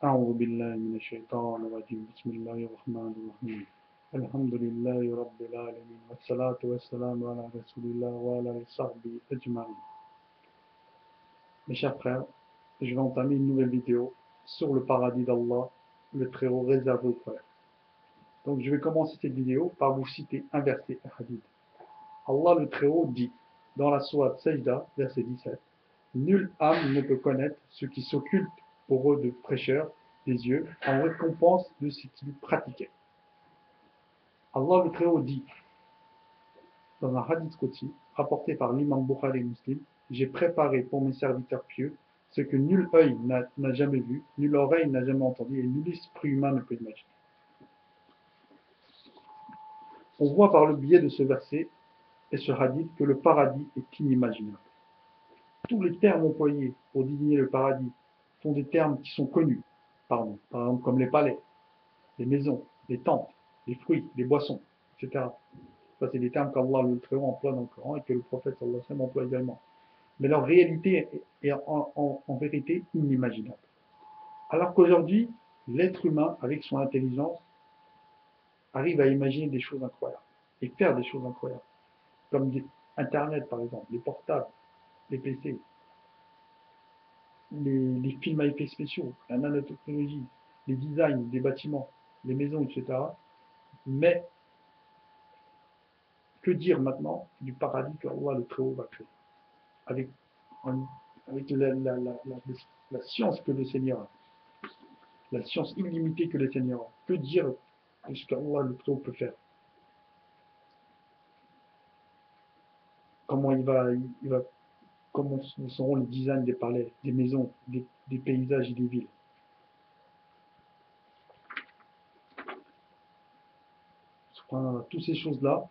أعوذ بالله من الشيطان الرجيم بسم الله الرحمن الرحيم الحمد لله رب العالمين والصلاة والسلام على رسول الله وعلى صحبه أجمعين. Mes chers frères, je vais entamer une nouvelle vidéo sur le paradis d'Allah, le Très-Haut réservé aux frères. Donc je vais commencer cette vidéo par vous citer un verset, un hadith. Allah le Très-Haut dit dans la sourate Sajda, verset 17, nulle âme ne peut connaître ce qui s'occulte pour eux de fraîcheur des yeux en récompense de ce qu'ils pratiquaient. Allah le Très-Haut dit dans un hadith Qudsi rapporté par l'imam Bukhari et Muslim, j'ai préparé pour mes serviteurs pieux ce que nul œil n'a jamais vu, nulle oreille n'a jamais entendu et nul esprit humain ne peut imaginer. On voit par le biais de ce verset et ce hadith que le paradis est inimaginable. Tous les termes employés pour désigner le paradis sont des termes qui sont connus, par exemple comme les palais, les maisons, les tentes, les fruits, les boissons, etc. Ça, c'est des termes qu'Allah le Très-Haut emploie dans le Coran et que le prophète sallallahu alayhi wa sallam emploie également. Mais leur réalité est en vérité inimaginable. Alors qu'aujourd'hui, l'être humain, avec son intelligence, arrive à imaginer des choses incroyables et faire des choses incroyables, comme Internet par exemple, les portables, les PC, les films à effets spéciaux, la nanotechnologie, les designs des bâtiments, les maisons, etc. Mais que dire maintenant du paradis que Allah le Très-Haut va créer avec, avec la science que le Seigneur a, la science illimitée que le Seigneur a. Que dire de ce qu'Allah le Très-Haut peut faire? Comment comment seront les designs des palais, des maisons, des paysages et des villes? Toutes ces choses-là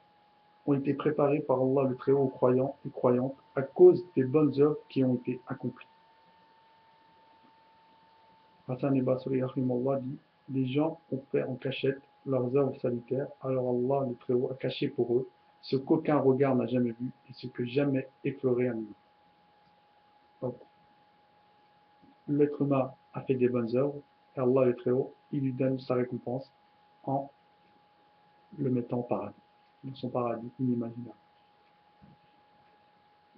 ont été préparées par Allah le Très-Haut aux croyants et croyantes à cause des bonnes œuvres qui ont été accomplies. Hassan al-Basri dit, les gens ont fait en cachette leurs œuvres salutaires, alors Allah le Très-Haut a caché pour eux ce qu'aucun regard n'a jamais vu et ce que jamais effleuré un œil. Donc, l'être humain a fait des bonnes œuvres et Allah le Très-Haut, il lui donne sa récompense en le mettant au paradis, dans son paradis inimaginable.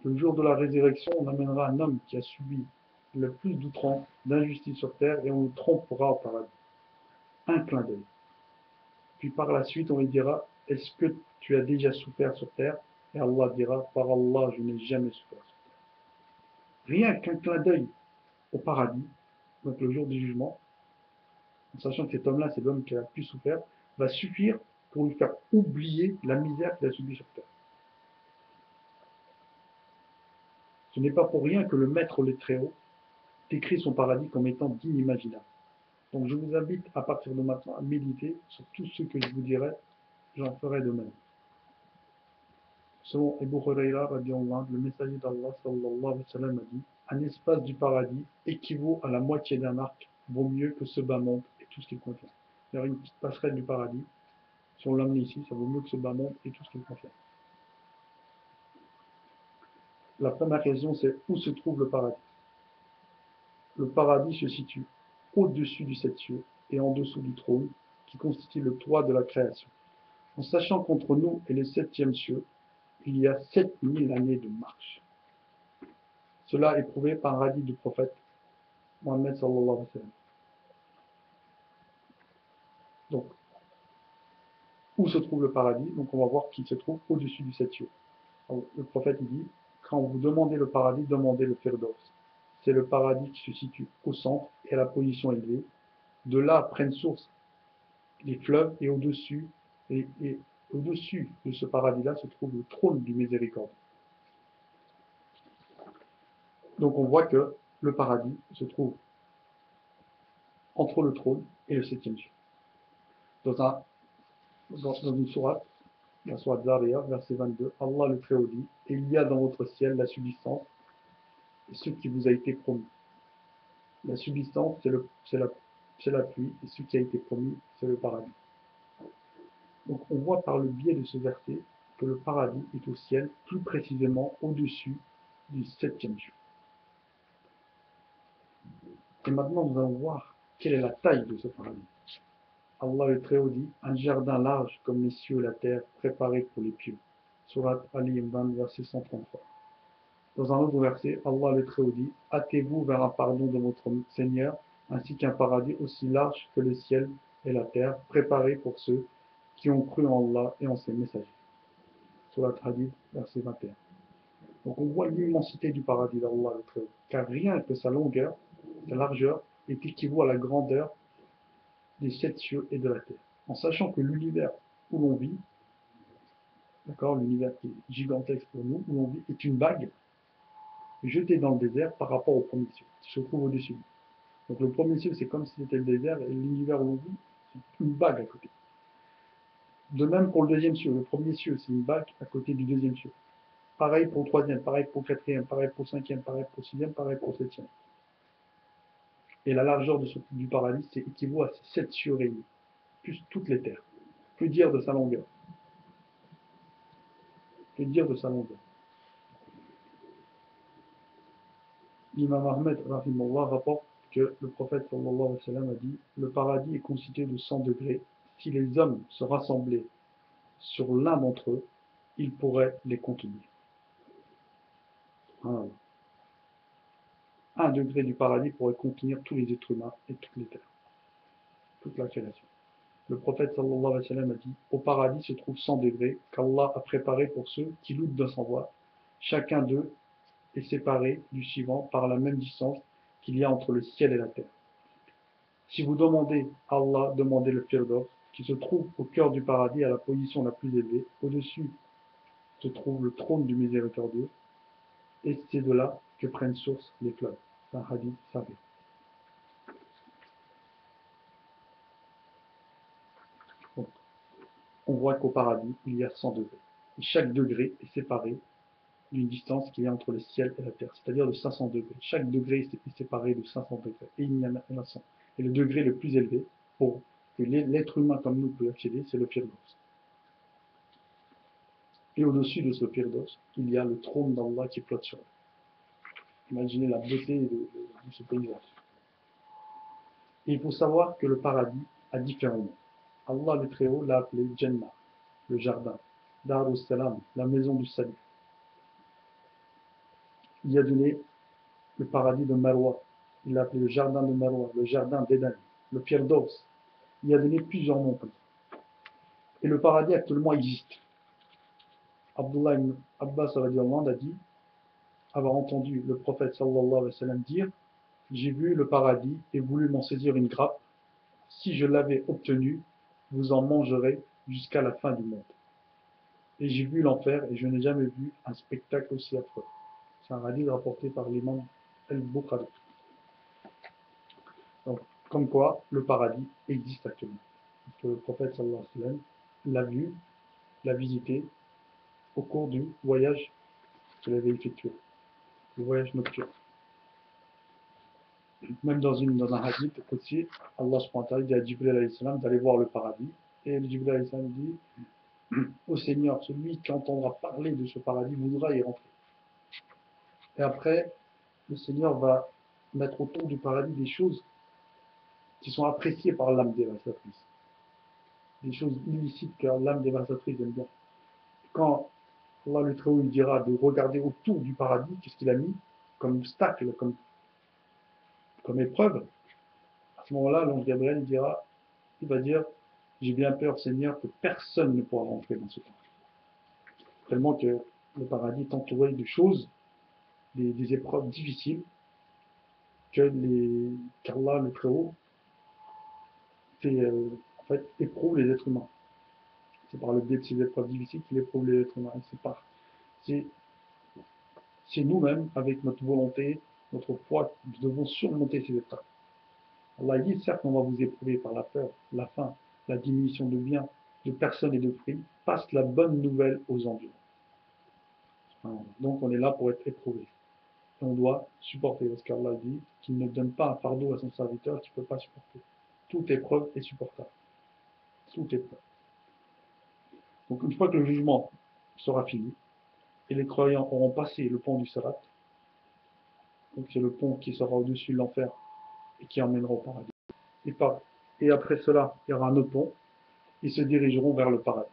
Le jour de la résurrection, on amènera un homme qui a subi le plus d'outrance, d'injustice sur terre et on le trompera au paradis. Un clin d'œil. Puis par la suite, on lui dira, est-ce que tu as déjà souffert sur terre? Et Allah dira, par Allah, je n'ai jamais souffert sur terre. Rien qu'un clin d'œil au paradis, donc le jour du jugement, en sachant que cet homme-là, c'est l'homme qui a le plus souffert, va suffire pour lui faire oublier la misère qu'il a subie sur terre. Ce n'est pas pour rien que le Maître le Très-Haut décrit son paradis comme étant d'inimaginable. Donc je vous invite à partir de maintenant à méditer sur tout ce que je vous dirai, j'en ferai de même. Selon Abu Huraira, le messager d'Allah sallallahu alayhi wa sallam a dit, un espace du paradis équivaut à la moitié d'un arc, vaut mieux que ce bas monde et tout ce qu'il contient. Il y aura une petite passerelle du paradis, si on l'emmène ici, ça vaut mieux que ce bas monde et tout ce qu'il contient. La première raison, c'est où se trouve le paradis. Le paradis se situe au-dessus du sept cieux et en dessous du trône, qui constitue le toit de la création. En sachant qu'entre nous et le septième cieux, il y a 7000 années de marche. Cela est prouvé par un hadith du prophète Mohammed sallallahu alayhi wa sallam. Donc, où se trouve le paradis? Donc, on va voir qu'il se trouve au-dessus du sept cieux. Le prophète dit, quand vous demandez le paradis, demandez le Firdaus. C'est le paradis qui se situe au centre et à la position élevée. De là prennent source les fleuves et au-dessus au-dessus de ce paradis-là se trouve le trône du miséricorde. Donc on voit que le paradis se trouve entre le trône et le septième ciel. Dans une sourate, la sourate Zariyat, verset 22, Allah le Très-Haut dit, et il y a dans votre ciel la subsistance et ce qui vous a été promis. La subsistance, c'est la pluie, et ce qui a été promis, c'est le paradis. Donc on voit par le biais de ce verset que le paradis est au ciel, plus précisément au-dessus du septième ciel. Et maintenant, nous allons voir quelle est la taille de ce paradis. Allah le Très-Haut dit, un jardin large comme les cieux et la terre, préparé pour les pieux. Surat Ali Imran, verset 133. Dans un autre verset, Allah le Très-Haut dit, hâtez-vous vers un pardon de votre Seigneur, ainsi qu'un paradis aussi large que le ciel et la terre, préparé pour ceux qui ont cru en Allah et en ses messagers. Surat Hadid, verset 21. Donc on voit l'immensité du paradis d'Allah le Très-Haut, car rien que sa longueur, sa largeur, est équivaut à la grandeur des 7 cieux et de la terre. En sachant que l'univers où l'on vit, d'accord, l'univers qui est gigantesque pour nous, où l'on vit, est une bague jetée dans le désert par rapport au premier ciel, qui se trouve au-dessus. Donc le premier ciel, c'est comme si c'était le désert, et l'univers où l'on vit, c'est une bague à côté. De même pour le deuxième ciel, le premier ciel, c'est une bague à côté du deuxième ciel. Pareil pour le troisième, pareil pour le quatrième, pareil pour le cinquième, pareil pour le sixième, pareil pour le septième. Et la largeur du paradis, c'est équivaut à ces 7 cieux réunis, plus toutes les terres. Que dire de sa longueur? Que dire de sa longueur? L'imam Ahmed rahimahullah rapporte que le prophète sallallahu alayhi wa sallam a dit, le paradis est constitué de 100 degrés. Si les hommes se rassemblaient sur l'un d'entre eux, ils pourraient les contenir. Voilà. Un degré du paradis pourrait contenir tous les êtres humains et toutes les terres, toute la création. Le prophète sallallahu alayhi wa sallam a dit, au paradis se trouvent 100 degrés qu'Allah a préparés pour ceux qui luttent de sans voix. Chacun d'eux est séparé du suivant par la même distance qu'il y a entre le ciel et la terre. Si vous demandez à Allah, demandez le Firdaus, qui se trouve au cœur du paradis à la position la plus élevée. Au-dessus se trouve le trône du miséricordieux, et c'est de là que prennent source les fleuves. C'est un hadith sahih. Donc, on voit qu'au paradis, il y a 100 degrés. Et chaque degré est séparé d'une distance qu'il y a entre le ciel et la terre, c'est-à-dire de 500 degrés. Chaque degré est séparé de 500 degrés, et il y en a 100. Et le degré le plus élevé, pour que l'être humain comme nous peut accéder, c'est le Firdaus. Et au-dessus de ce Firdaus, il y a le trône d'Allah qui flotte sur lui. Imaginez la beauté de ce paysage. Et il faut savoir que le paradis a différents noms. Allah le Très-Haut l'a appelé Jannah, le jardin, Darus Salam, la maison du salut. Il a donné le paradis de Marwa, il l'a appelé le jardin de Marwa, le jardin d'Éden, le Firdaus. Il a donné plusieurs noms comme ça. Et le paradis actuellement existe. Abdullah ibn Abbas a dit avoir entendu le prophète sallallahu alayhi wa sallam dire, j'ai vu le paradis et voulu m'en saisir une grappe. Si je l'avais obtenu, vous en mangerez jusqu'à la fin du monde. Et j'ai vu l'enfer et je n'ai jamais vu un spectacle aussi affreux. C'est un hadith rapporté par l'imam al-Bukhari. Donc, comme quoi, le paradis existe actuellement. Donc, le prophète sallallahu alayhi wa sallam l'a vu, l'a visité au cours du voyage qu'il avait effectué, le voyage nocturne. Même dans un hadith aussi, Allah subhanahu wa ta'ala dit à Jibril alayhi salam d'aller voir le paradis. Et Jibril alayhi salam dit, au Seigneur, celui qui entendra parler de ce paradis voudra y rentrer. Et après, le Seigneur va mettre autour du paradis des choses qui sont appréciées par l'âme dévastatrice. Des choses illicites que l'âme dévastatrice aime bien. Quand Allah le Très-Haut lui dira de regarder autour du paradis, qu'est-ce qu'il a mis comme obstacle, comme épreuve, à ce moment-là, l'ange Gabriel il va dire, j'ai bien peur, Seigneur, que personne ne pourra rentrer dans ce paradis. Tellement que le paradis est entouré de choses, des épreuves difficiles, qu'Allah le Très-Haut en fait, éprouve les êtres humains. C'est par le biais de ces épreuves difficiles qu'il éprouve les êtres humains. C'est nous-mêmes, avec notre volonté, notre foi, nous devons surmonter ces épreuves. Allah dit, certes, on va vous éprouver par la peur, la faim, la diminution de biens, de personnes et de fruits. Passe la bonne nouvelle aux environs. Donc on est là pour être éprouvé. Et on doit supporter, parce qu'Allah dit qu'il ne donne pas un fardeau à son serviteur qu'il ne peut pas supporter. Toute épreuve est supportable. Toute épreuve. Donc une fois que le jugement sera fini, et les croyants auront passé le pont du Sirat, donc c'est le pont qui sera au-dessus de l'enfer et qui emmènera au paradis. Et après cela, il y aura un autre pont. Ils se dirigeront vers le paradis.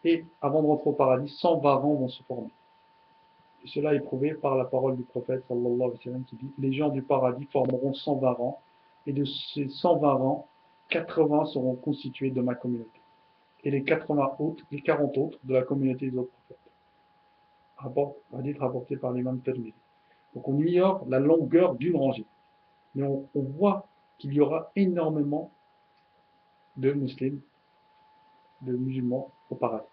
Et avant de rentrer au paradis, 120 rangs vont se former. Et cela est prouvé par la parole du prophète sallallahu alayhi wa sallam qui dit les gens du paradis formeront 120 rangs, et de ces 120 rangs, 80 seront constitués de ma communauté, et les 80 autres, les 40 autres de la communauté des autres prophètes. Hadith rapporté par l'imam Tirmidhi. Donc on ignore la longueur d'une rangée, mais on voit qu'il y aura énormément de musulmans, au paradis.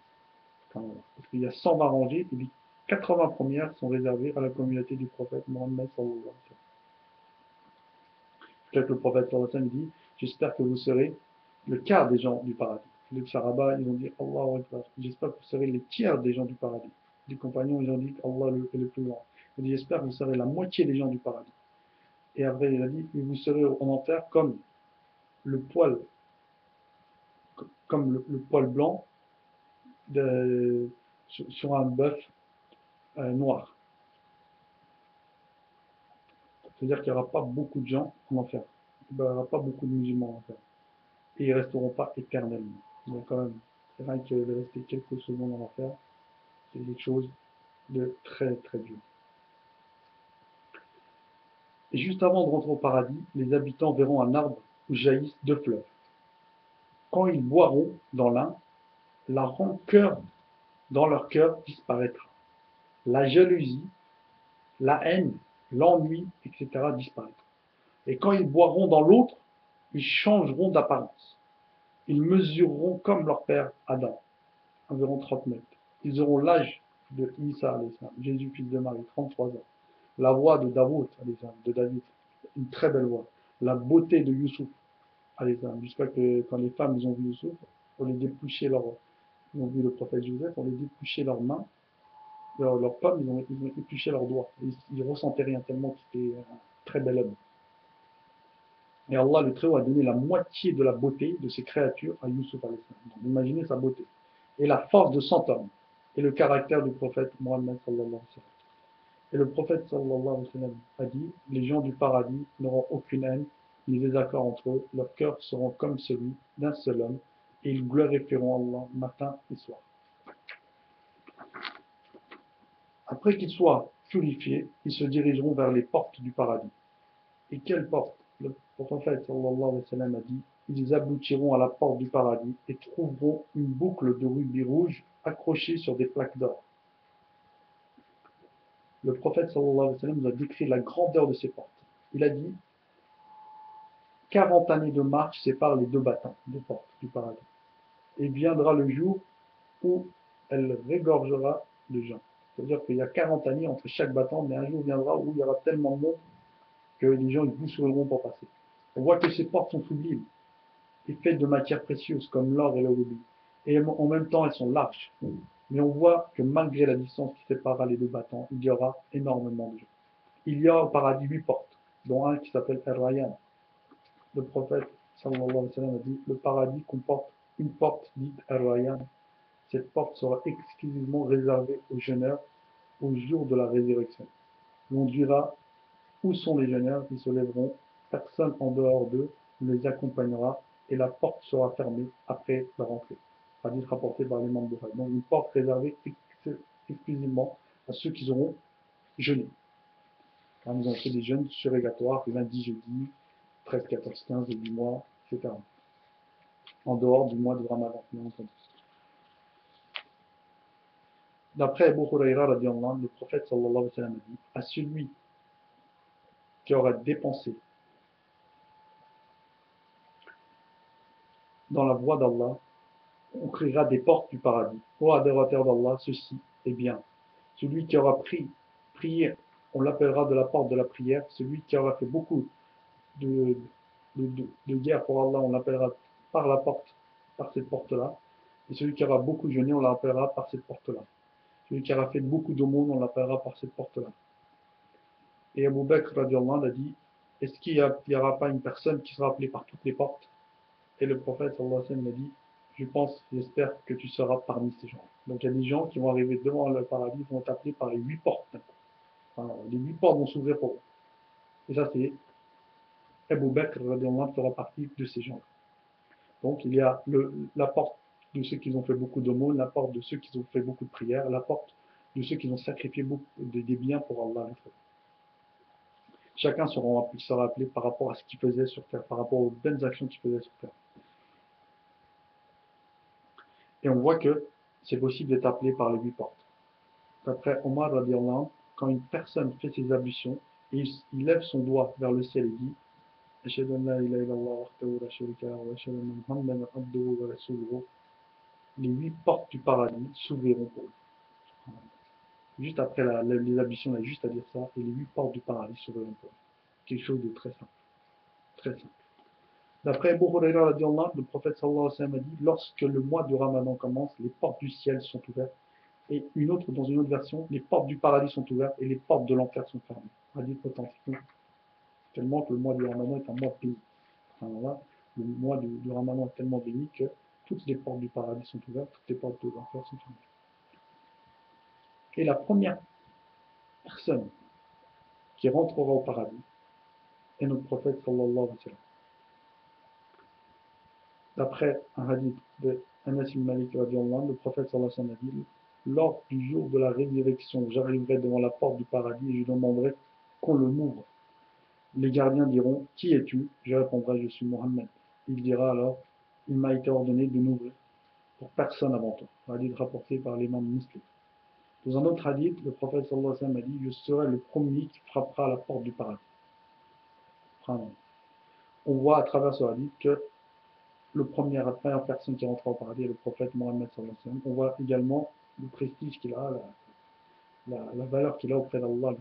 Parce qu'il y a 120 rangées, et les 80 premières sont réservées à la communauté du prophète Mohammed sallallahu alayhi wa sallam. Peut-être le prophète sallallahu alayhi wa sallam dit j'espère que vous serez le quart des gens du paradis. Les Sarabas, ils ont dit Allahu Akbar, j'espère que vous serez les tiers des gens du paradis. Les compagnons, ils ont dit Allah est le plus grand. Ils ont dit j'espère que vous serez la moitié des gens du paradis. Et après, il a dit et vous serez en enfer comme le poil, le poil blanc sur un bœuf noir. C'est-à-dire qu'il n'y aura pas beaucoup de gens en enfer. Il n'y aura pas beaucoup de musulmans en enfer. Et ils ne resteront pas éternellement. Donc quand même, c'est vrai que de rester quelques secondes en enfer, c'est quelque chose de très très dur. Et juste avant de rentrer au paradis, les habitants verront un arbre où jaillissent 2 fleuves. Quand ils boiront dans l'un, la rancœur dans leur cœur disparaîtra. La jalousie, la haine, l'ennui, etc. disparaîtront. Et quand ils boiront dans l'autre, ils changeront d'apparence. Ils mesureront comme leur père Adam, environ 30 mètres. Ils auront l'âge de Isa, Jésus, fils de Marie, 33 ans. La voix de David, une très belle voix. La beauté de Youssouf, jusqu'à que quand les femmes ils ont vu Youssouf, on les dépouchait ils ont vu le prophète Joseph, on les dépouchait leurs mains, leurs pommes, ils ont épluché leurs doigts. Ils ressentaient rien tellement c'était un très bel homme. Et Allah le Très-Haut a donné la moitié de la beauté de ses créatures à Youssouf. Donc imaginez sa beauté. Et la force de 100 hommes. Et le caractère du prophète Mohammed sallallahu alayhi wa sallam. Et le prophète sallallahu alayhi wa sallam a dit les gens du paradis n'auront aucune haine ni désaccord entre eux. Leurs cœurs seront comme celui d'un seul homme. Et ils glorifieront Allah matin et soir. Après qu'ils soient purifiés, ils se dirigeront vers les portes du paradis. Et quelles portes? Le prophète sallallahu alayhi wa sallam a dit ils aboutiront à la porte du paradis et trouveront une boucle de rubis rouge accrochée sur des plaques d'or. Le prophète sallallahu alayhi wa sallam nous a décrit la grandeur de ces portes. Il a dit 40 années de marche séparent les 2 battants des portes du paradis. Et viendra le jour où elle régorgera de gens. C'est-à-dire qu'il y a 40 années entre chaque battant, mais un jour viendra où il y aura tellement de monde que les gens bousculeront pour passer. On voit que ces portes sont sublimes et faites de matières précieuses comme l'or et le rubis. Et en même temps, elles sont larges. Mais on voit que malgré la distance qui séparera les 2 battants, il y aura énormément de gens. Il y a au paradis 8 portes, dont un qui s'appelle Ar-Rayyan. Le prophète sallallahu alayhi wa sallam a dit le paradis comporte une porte dite Ar-Rayyan. Cette porte sera exclusivement réservée aux jeûneurs au jour de la résurrection. On dira où sont les jeûneurs? Ils se lèveront, personne en dehors d'eux ne les accompagnera et la porte sera fermée après la rentrée. Hadith rapporté par l'imam Bukhari. Donc une porte réservée exclusivement à ceux qui auront jeûné. Quand ils ont fait des jeûnes surrogatoires, lundi, jeudi, 13, 14, 15, 10 mois, etc. En dehors du mois de Ramadan, bien entendu. D'après Abu Huraira, le prophète sallallahu alayhi wa sallam a dit à celui qui aura dépensé dans la voie d'Allah, on criera des portes du paradis. Ô adorateur d'Allah, ceci est bien. Celui qui aura prié, on l'appellera de la porte de la prière. Celui qui aura fait beaucoup de, de guerre pour Allah, on l'appellera par la porte, par cette porte-là. Et celui qui aura beaucoup jeûné, on l'appellera par cette porte-là. Celui qui aura fait beaucoup d'aumônes, on l'appellera par cette porte-là. Et Abu Bakr a dit est-ce qu'il n'y aura pas une personne qui sera appelée par toutes les portes? Et le prophète sallallahu alayhi wa sallam a dit je pense, j'espère que tu seras parmi ces gens. Donc il y a des gens qui vont arriver devant le paradis, vont être appelés par les 8 portes. Enfin, les 8 portes vont s'ouvrir pour eux. Et ça, c'est Abu Bakr radiallahu anhu fera partie de ces gens. Donc il y a la porte de ceux qui ont fait beaucoup d'aumônes, la porte de ceux qui ont fait beaucoup de prières, la porte de ceux qui ont sacrifié beaucoup des biens pour Allah. Chacun sera appelé par rapport à ce qu'il faisait sur terre, par rapport aux bonnes actions qu'il faisait sur terre. Et on voit que c'est possible d'être appelé par les 8 portes. D'après Omar radiallahu anhu, quand une personne fait ses ablutions, il lève son doigt vers le ciel et dit Ashhadu an la ilaha illallah wahdahu la sharika lahu wa ashhadu anna Muhammadan abduhu wa rasuluhu, les 8 portes du paradis s'ouvriront pour lui. Juste après les ablutions, on a juste à dire ça, et les 8 portes du paradis s'ouvriront pour lui. Quelque chose de très simple. Très simple. D'après Abu Huraira, le prophète sallallahu alayhi wa sallam a dit lorsque le mois du Ramadan commence, les portes du ciel sont ouvertes. Et dans une autre version, les portes du paradis sont ouvertes et les portes de l'enfer sont fermées. Hadith authentique. Tellement que le mois du Ramadan est un mois béni. Enfin, là, le mois du Ramadan est tellement béni que toutes les portes du paradis sont ouvertes, toutes les portes de l'enfer sont fermées. Et la première personne qui rentrera au paradis est notre prophète sallallahu alayhi wa sallam. D'après un hadith de Anas ibn Malik, le prophète sallallahu alayhi wa sallam a dit lors du jour de la résurrection, j'arriverai devant la porte du paradis et je demanderai qu'on le m'ouvre. Les gardiens diront qui es-tu? Je répondrai je suis Mohammed. Il dira alors il m'a été ordonné de n'ouvrir pour personne avant toi. Hadith rapporté par l'imam Muslim. Dans un autre hadith, le prophète sallallahu alayhi wa sallam a dit je serai le premier qui frappera à la porte du paradis. On voit à travers ce hadith que la première personne qui rentrera au paradis est le prophète Mohammed sallallahu alayhi wa sallam. On voit également le prestige qu'il a, la valeur qu'il a auprès d'Allah.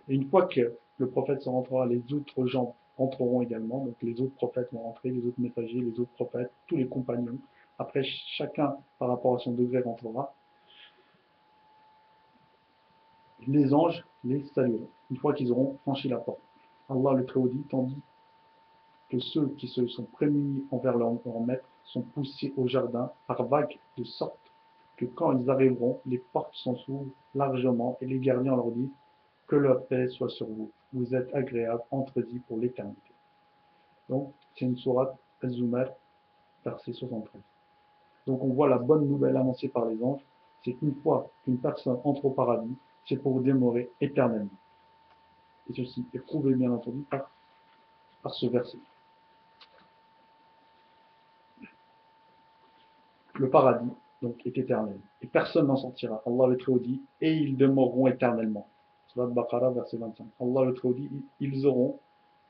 Et une fois que le prophète s'en rentrera, les autres gens entreront également. Donc les autres prophètes vont rentrer, les autres messagers, les autres prophètes, tous les compagnons. Après, chacun, par rapport à son degré, rentrera. Les anges les salueront, une fois qu'ils auront franchi la porte. Allah le Très-Haut dit, tandis que ceux qui se sont prémunis envers leur maître sont poussés au jardin par vagues, de sorte que quand ils arriveront, les portes s'en s'ouvrent largement et les gardiens leur disent que leur paix soit sur vous. Vous êtes agréables entre eux pour l'éternité. Donc, c'est une sourate Az-Zumar, verset 73. Donc, on voit la bonne nouvelle annoncée par les anges, c'est qu'une fois qu'une personne entre au paradis, c'est pour demeurer éternellement. Et ceci est prouvé, bien entendu, par ce verset. Le paradis, donc, est éternel. Et personne n'en sortira. Allah le Très-Haut dit, et ils demeureront éternellement. Surat Baqarah, verset 25. Allah le Très-Haut dit, ils auront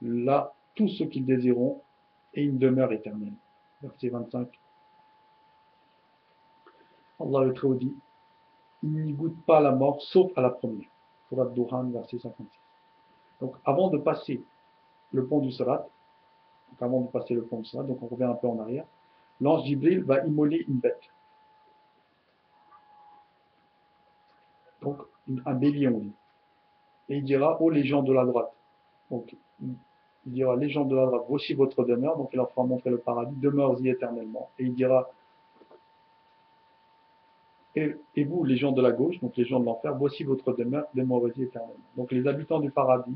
là tout ce qu'ils désireront, et une demeure éternelle. Verset 25. Allah le Très-Haut dit, ils n'y goûtent pas la mort, sauf à la première. Surat Duhan, verset 56. Donc, avant de passer le pont du Sirat, donc on revient un peu en arrière, l'ange Jibril va immoler une bête. Donc, un bélier, on dit. Et il dira, oh les gens de la droite. Donc, il dira, les gens de la droite, voici votre demeure. Donc, il leur fera montrer le paradis, demeure-y éternellement. Et il dira, et vous, les gens de la gauche, donc les gens de l'enfer, voici votre demeure, demeurez-y éternellement. Donc, les habitants du paradis,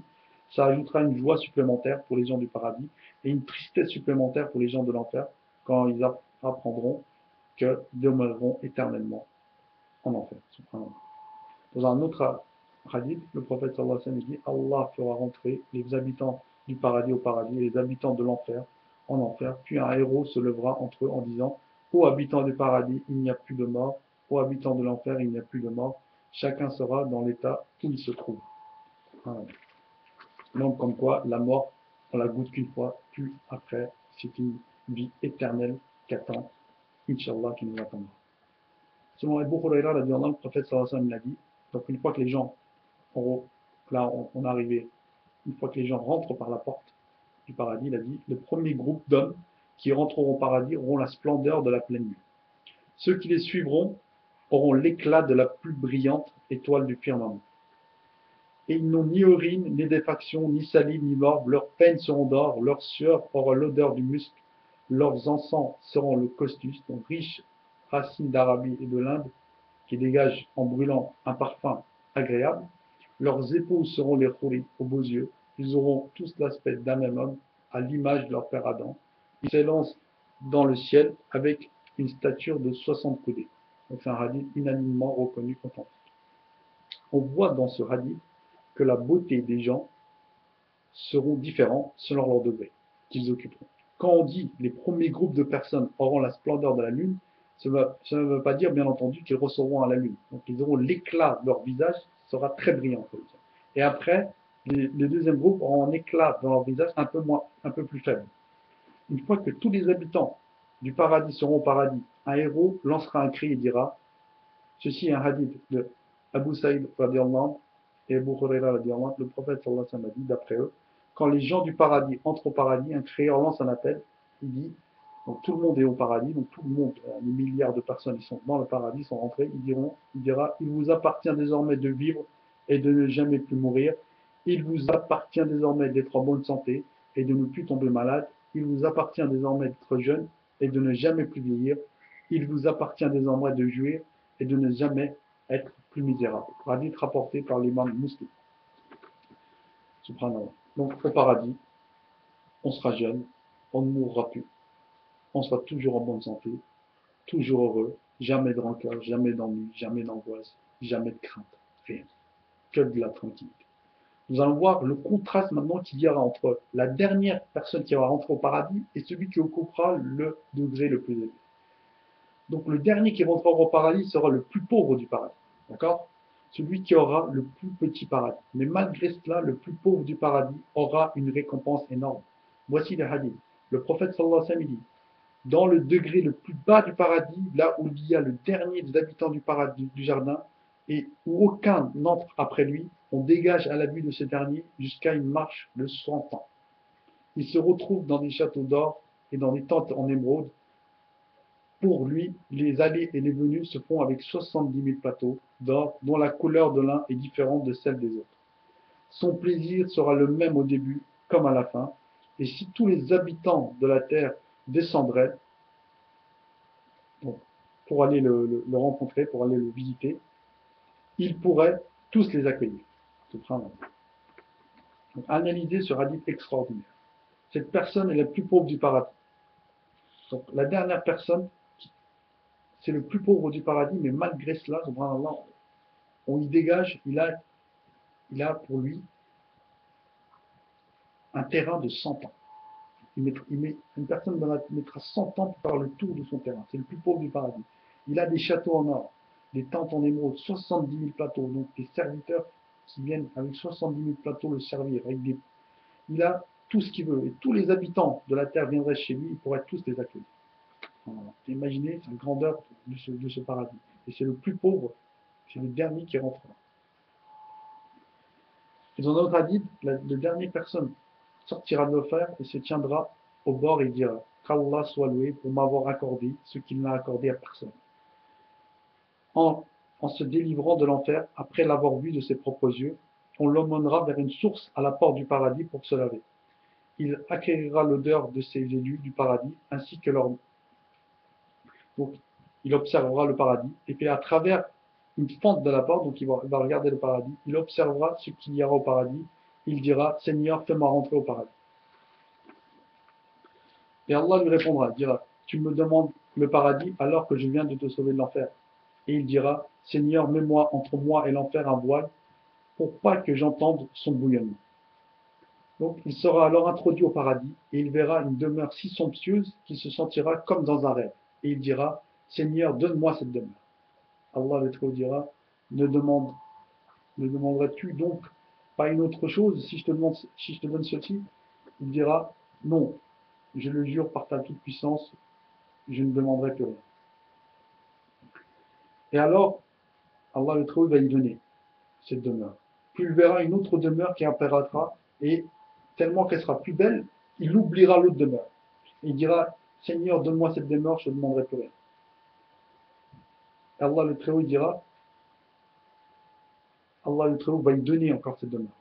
ça ajoutera une joie supplémentaire pour les gens du paradis et une tristesse supplémentaire pour les gens de l'enfer quand ils apprendront qu'ils demeureront éternellement en enfer. Dans un autre hadith, le prophète sallallahu alayhi wa sallam dit Allah fera rentrer les habitants du paradis au paradis et les habitants de l'enfer en enfer. Puis un héros se lèvera entre eux en disant ô habitants du paradis, il n'y a plus de mort. Ô habitants de l'enfer, il n'y a plus de mort. Chacun sera dans l'état où il se trouve. Voilà. Donc, comme quoi, la mort, on la goûte qu'une fois, puis après, c'est une vie éternelle qu'attend, Inch'Allah, qui nous attendra. Selon Abu Huraira, le prophète sallallahu alayhi wa sallam l'a dit, donc une fois que les gens, là on est arrivé, une fois que les gens rentrent par la porte du paradis, il a dit, le premier groupe d'hommes qui rentreront au paradis auront la splendeur de la pleine lune. Ceux qui les suivront auront l'éclat de la plus brillante étoile du firmament. Et ils n'ont ni urine, ni défaction, ni salive, ni morve. Leurs peines seront d'or, leur sueur aura l'odeur du musc, leurs encens seront le costus, donc riches racines d'Arabie et de l'Inde, qui dégagent en brûlant un parfum agréable. Leurs épouses seront les khouris, aux beaux yeux. ils auront tous l'aspect d'un même homme, à l'image de leur père Adam. Ils s'élancent dans le ciel avec une stature de 60 coudées. Donc c'est un hadith unanimement reconnu authentique. On voit dans ce hadith que la beauté des gens seront différents selon leur degré qu'ils occuperont. Quand on dit les premiers groupes de personnes auront la splendeur de la lune, ça ne veut pas dire bien entendu qu'ils recevront à la lune. Donc ils auront l'éclat de leur visage sera très brillant. Et après, les deuxièmes groupes auront un éclat dans leur visage un peu plus faible. Une fois que tous les habitants du paradis seront au paradis, un héros lancera un cri et dira, ceci est un hadith de Abu Saïd radiallahu et Abu Huraira radiallahu, le prophète sallallahu alayhi wa sallam a dit d'après eux, quand les gens du paradis entrent au paradis, un crieur lance un appel, il dit, donc tout le monde est au paradis, donc tout le monde, les milliards de personnes qui sont dans le paradis sont rentrés, il dira, il vous appartient désormais de vivre et de ne jamais plus mourir, il vous appartient désormais d'être en bonne santé et de ne plus tomber malade, il vous appartient désormais d'être jeune et de ne jamais plus vieillir, il vous appartient désormais de jouir et de ne jamais être plus misérable. Hadith rapporté par l'imam Muslim. Subhanallah. Donc au paradis, on sera jeune, on ne mourra plus, on sera toujours en bonne santé, toujours heureux, jamais de rancœur, jamais d'ennui, jamais d'angoisse, jamais de crainte, rien, que de la tranquillité. Nous allons voir le contraste maintenant qu'il y aura entre la dernière personne qui va rentrer au paradis et celui qui occupera le degré le plus élevé. Donc le dernier qui rentrera au paradis sera le plus pauvre du paradis. D'accord? Celui qui aura le plus petit paradis. Mais malgré cela, le plus pauvre du paradis aura une récompense énorme. Voici les hadiths. Le prophète sallallahu alayhi wa sallam dit, dans le degré le plus bas du paradis, là où il y a le dernier des habitants du paradis, du jardin, et où aucun n'entre après lui, on dégage à la vue de ce dernier jusqu'à une marche de 100 ans. Il se retrouve dans des châteaux d'or et dans des tentes en émeraude. Pour lui, les allées et les venues se font avec 70 000 plateaux d'or, dont la couleur de l'un est différente de celle des autres. Son plaisir sera le même au début comme à la fin, et si tous les habitants de la terre descendraient pour aller le rencontrer, pour aller le visiter, ils pourraient tous les accueillir. Donc, analysez ce hadith extraordinaire. Cette personne est la plus pauvre du paradis. Donc, la dernière personne, c'est le plus pauvre du paradis, mais malgré cela, on y dégage, il a pour lui un terrain de 100 ans. Une personne mettra 100 ans pour faire le tour de son terrain. C'est le plus pauvre du paradis. Il a des châteaux en or, des tentes en émeraude, 70 000 plateaux, donc des serviteurs qui viennent avec 70 000 plateaux le servir. Il a tout ce qu'il veut. Et tous les habitants de la terre viendraient chez lui, ils pourraient tous les accueillir. Voilà. Imaginez la grandeur de ce paradis. Et c'est le plus pauvre, c'est le dernier qui rentrera. Et dans notre hadith, la dernière personne sortira de l'enfer et se tiendra au bord et dira qu'Allah soit loué pour m'avoir accordé ce qu'il n'a accordé à personne. En se délivrant de l'enfer, après l'avoir vu de ses propres yeux, on l'emmènera vers une source à la porte du paradis pour se laver. Il acquérira l'odeur de ses élus du paradis ainsi que leur. Donc, il observera le paradis et puis à travers une fente de la porte, donc il va regarder le paradis, il observera ce qu'il y aura au paradis, il dira Seigneur, fais-moi rentrer au paradis. Et Allah lui répondra, il dira, tu me demandes le paradis alors que je viens de te sauver de l'enfer. Et il dira, Seigneur, mets-moi entre moi et l'enfer un voile pour pas que j'entende son bouillonnement. Donc il sera alors introduit au paradis et il verra une demeure si somptueuse qu'il se sentira comme dans un rêve. Et il dira, Seigneur, donne-moi cette demeure. Allah le Très-Haut dira, ne demanderais-tu donc pas une autre chose si je te donne ceci? Il dira, non, je le jure par ta toute puissance, je ne demanderai plus rien. Et alors, Allah le Très-Haut va y donner cette demeure. Puis il verra une autre demeure qui apparaîtra, et tellement qu'elle sera plus belle, il oubliera l'autre demeure. Il dira, Seigneur, donne-moi cette demeure, je ne demanderai plus rien. Et Allah le Très-Haut dira, Allah le Très-Haut va lui donner encore cette demeure.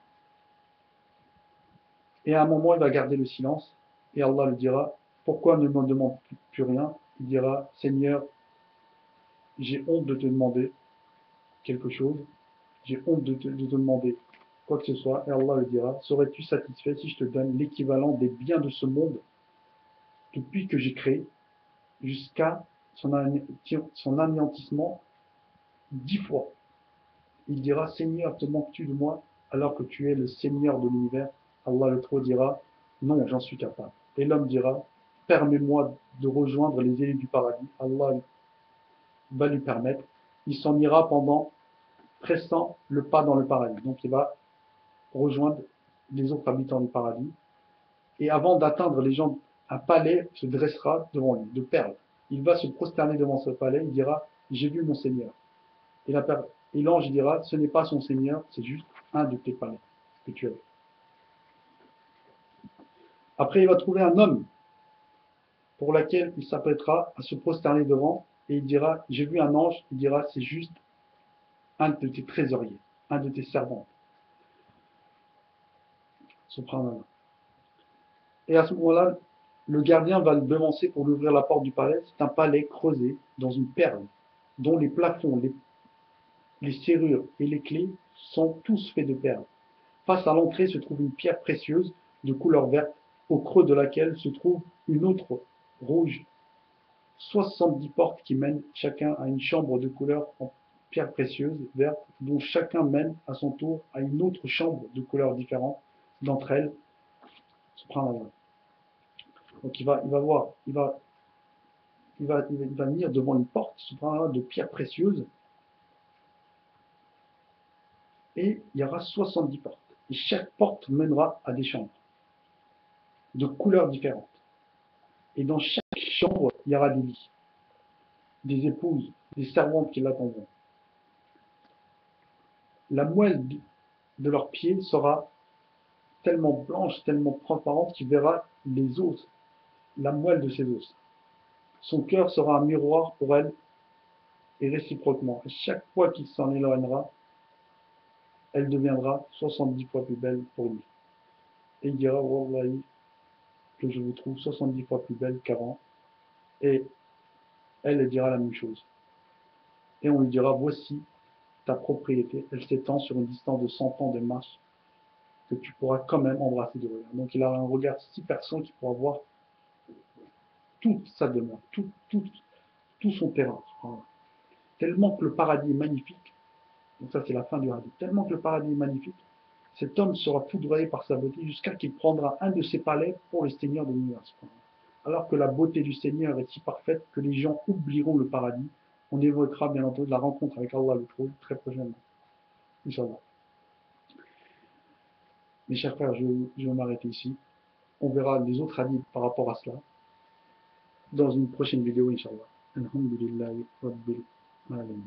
Et à un moment, il va garder le silence, et Allah lui dira, pourquoi ne me demande plus rien? Il dira, Seigneur, j'ai honte de te demander quelque chose, j'ai honte de te demander quoi que ce soit, et Allah le dira, serais-tu satisfait si je te donne l'équivalent des biens de ce monde depuis que j'ai créé jusqu'à son anéantissement 10 fois. Il dira, Seigneur, te manques-tu de moi alors que tu es le Seigneur de l'univers? Allah le Très dira, non, j'en suis capable. Et l'homme dira, permets-moi de rejoindre les élus du paradis. Allah va lui permettre. Il s'en ira pendant pressant le pas dans le paradis. Donc il va rejoindre les autres habitants du paradis. Et avant d'atteindre les gens, un palais se dressera devant lui, de perles. Il va se prosterner devant ce palais, il dira, j'ai vu mon Seigneur. Et l'ange dira, ce n'est pas son Seigneur, c'est juste un de tes palais que tu as. Après, il va trouver un homme pour lequel il s'apprêtera à se prosterner devant, et il dira, j'ai vu un ange, il dira, c'est juste un de tes trésoriers, un de tes servants. Subhanallah. Et à ce moment-là, le gardien va le devancer pour lui ouvrir la porte du palais. C'est un palais creusé dans une perle, dont les plafonds, les serrures et les clés sont tous faits de perles. Face à l'entrée se trouve une pierre précieuse de couleur verte, au creux de laquelle se trouve une autre rouge. 70 portes qui mènent chacun à une chambre de couleur en pierre précieuse verte, dont chacun mène à son tour à une autre chambre de couleur différente d'entre elles. Subhanallah. Donc il va voir, il va venir devant une porte de pierre précieuse, et il y aura 70 portes. Et chaque porte mènera à des chambres de couleurs différentes. Et dans chaque chambre, il y aura des lits, des épouses, des servantes qui l'attendront. La moelle de leurs pieds sera tellement blanche, tellement transparente qu'il verra les os, la moelle de ses os. Son cœur sera un miroir pour elle et réciproquement. Et chaque fois qu'il s'en éloignera, elle deviendra 70 fois plus belle pour lui. Et il dira, Wallahi, que je vous trouve 70 fois plus belle qu'avant. Et elle dira la même chose. Et on lui dira, voici ta propriété. Elle s'étend sur une distance de 100 ans de marche que tu pourras quand même embrasser de regard. Donc il a un regard si perçant qu'il pourra voir toute sa demeure, tout son terrain. Tellement que le paradis est magnifique, donc ça c'est la fin du hadith, tellement que le paradis est magnifique, cet homme sera foudroyé par sa beauté jusqu'à qu'il prendra un de ses palais pour le Seigneur de l'univers. Alors que la beauté du Seigneur est si parfaite que les gens oublieront le paradis. On évoquera bien entendu la rencontre avec Allah le Très très prochainement. Inch'Allah. Mes chers frères, je vais m'arrêter ici. On verra les autres hadiths par rapport à cela dans une prochaine vidéo, Inch'Allah. Alhamdulillahi Rabbil Alamin.